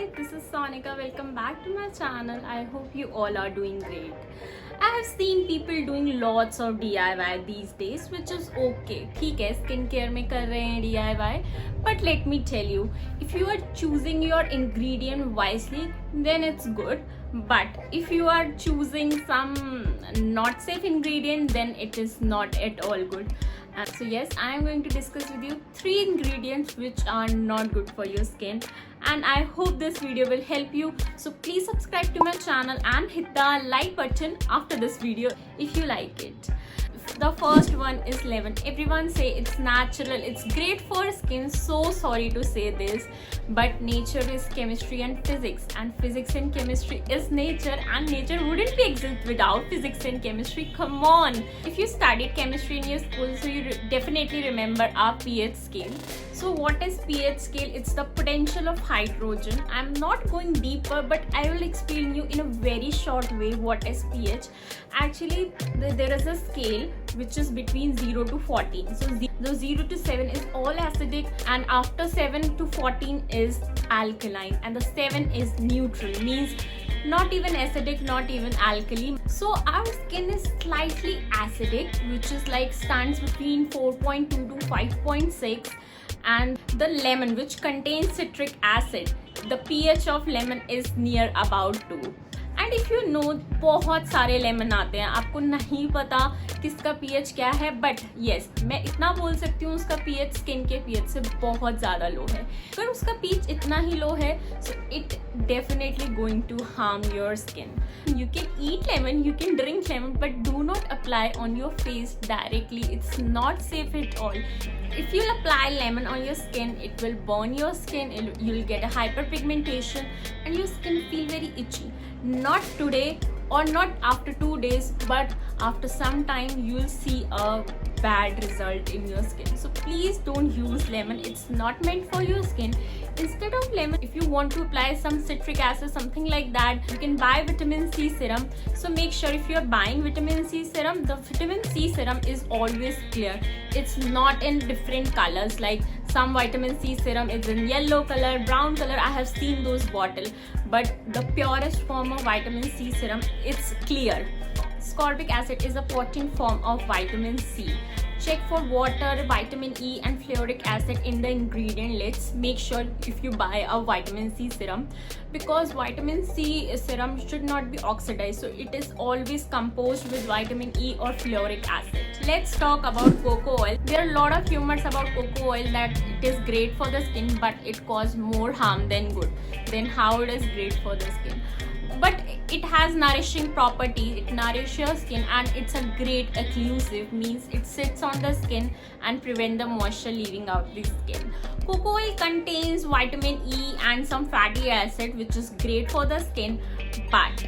guys, this is Sonika. Welcome back to my channel. I hope you all are doing great. I have seen people doing lots of DIY these days, which is okay. ठीक है, skin care में कर रहे हैं DIY. But let me tell you, if you are choosing your ingredient wisely, then it's good. But if you are choosing some not safe ingredient, then it is not at all good. So yes, I am going to discuss with you 3 ingredients which are not good for your skin, and I hope this video will help you. So please subscribe to my channel and hit the like button after this video if you like it. The first one is lemon. Everyone say it's natural, it's great for skin. So sorry to say this, but nature is chemistry and physics, and physics and chemistry is nature, and nature wouldn't be exist without physics and chemistry. Come on, if you studied chemistry in your school, so you definitely remember our pH scale. So what is pH scale? It's the potential of hydrogen. I'm not going deeper, but I will explain you in a very short way what is pH. Actually, there is a scale which is between 0 to 14. So the 0 to 7 is all acidic, and after 7 to 14 is alkaline, and the 7 is neutral, means not even acidic, not even alkali. So our skin is slightly acidic, which is like stands between 4.2 to 5.6. And the lemon, which contains citric acid, the pH of lemon is near about 2. And if you know, बहुत सारे lemon आते हैं, आपको नहीं पता किसका pH क्या है, बट येस मैं इतना बोल सकती हूँ उसका पीएच स्किन के पीएच से बहुत ज़्यादा लो है. अगर उसका पीएच इतना ही लो है, so it definitely going to harm your skin. You can eat lemon, you can drink lemon, but do not apply on your face directly. It's not safe at all. If you apply lemon on your skin, it will burn your skin, you'll get a hyperpigmentation, and your skin feel very itchy. Not today or not after 2 days, but after some time you'll see a bad result in your skin. So please don't use lemon, it's not meant for your skin. Instead of lemon, if you want to apply some citric acid, something like that, you can buy vitamin C serum. So make sure if you are buying vitamin C serum, the vitamin C serum is always clear. It's not in different colors, like some vitamin C serum is in yellow color, brown color. I have seen those bottles, but the purest form of vitamin C serum, it's clear. Ascorbic acid is a potent form of vitamin C. Check for water, vitamin E and fluoric acid in the ingredient list. Make sure if you buy a vitamin C serum, because vitamin C serum should not be oxidized, so it is always composed with vitamin E or fluoric acid. Let's talk about cocoa oil. There are a lot of rumors about cocoa oil that it is great for the skin, but it causes more harm than good. Then how it is great for the skin? But it has nourishing properties, it nourishes your skin, and it's a great occlusive, means it sits on the skin and prevent the moisture leaving out the skin. Cocoa oil contains vitamin E and some fatty acid, which is great for the skin, but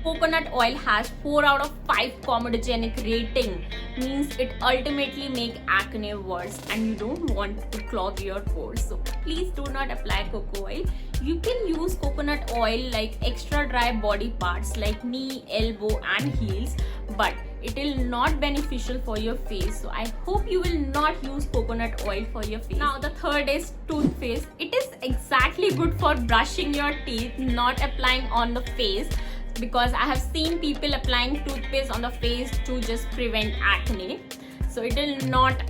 coconut oil has 4 out of 5 comedogenic rating, means it ultimately make acne worse, and you don't want to clog your pores. So please do not apply cocoa oil. You can use coconut oil like extra dry body parts like knee, elbow and heels, but it will not beneficial for your face. So I hope you will not use coconut oil for your face. Now the third is toothpaste. It is exactly good for brushing your teeth, not applying on the face, because I have seen people applying toothpaste on the face to just prevent acne. So it will not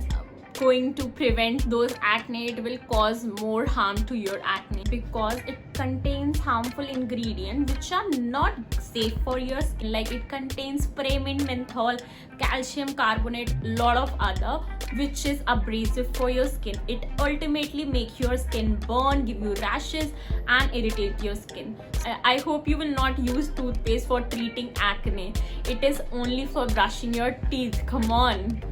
going to prevent those acne, it will cause more harm to your acne, because it contains harmful ingredients which are not safe for your skin, like it contains paramin, menthol, calcium carbonate, lot of other, which is abrasive for your skin. It ultimately make your skin burn, give you rashes and irritate your skin. I hope you will not use toothpaste for treating acne. It is only for brushing your teeth. Come on.